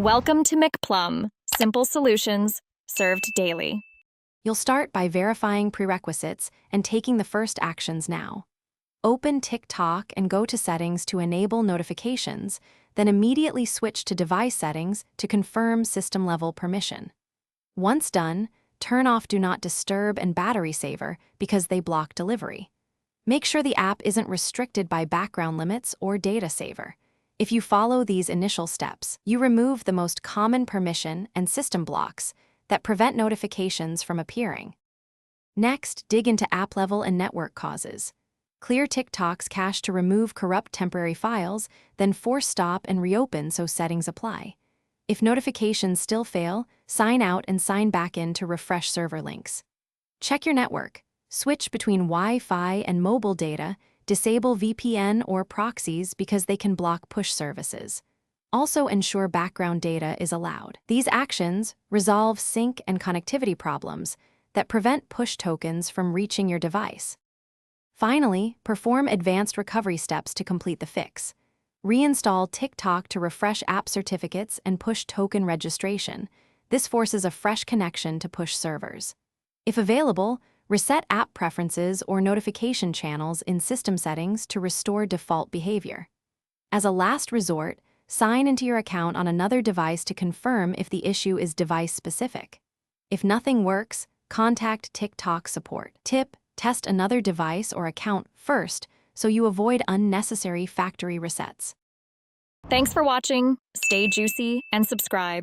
Welcome to McPlum, simple solutions served daily. You'll start by verifying prerequisites and taking the first actions now. Open TikTok and go to Settings to enable notifications, then immediately switch to Device Settings to confirm system-level permission. Once done, turn off Do Not Disturb and Battery Saver because they block delivery. Make sure the app isn't restricted by background limits or data saver. If you follow these initial steps, you remove the most common permission and system blocks that prevent notifications from appearing. Next, dig into app level and network causes. Clear TikTok's cache to remove corrupt temporary files, then force stop and reopen so settings apply. If notifications still fail, sign out and sign back in to refresh server links. Check your network. Switch between Wi-Fi and mobile data. Disable VPN or proxies because they can block push services. Also ensure background data is allowed. These actions resolve sync and connectivity problems that prevent push tokens from reaching your device. Finally, perform advanced recovery steps to complete the fix. Reinstall TikTok to refresh app certificates and push token registration. This forces a fresh connection to push servers. If available, reset app preferences or notification channels in system settings to restore default behavior. As a last resort, sign into your account on another device to confirm if the issue is device-specific. If nothing works, contact TikTok support. Tip: test another device or account first so you avoid unnecessary factory resets. Thanks for watching. Stay juicy and subscribe.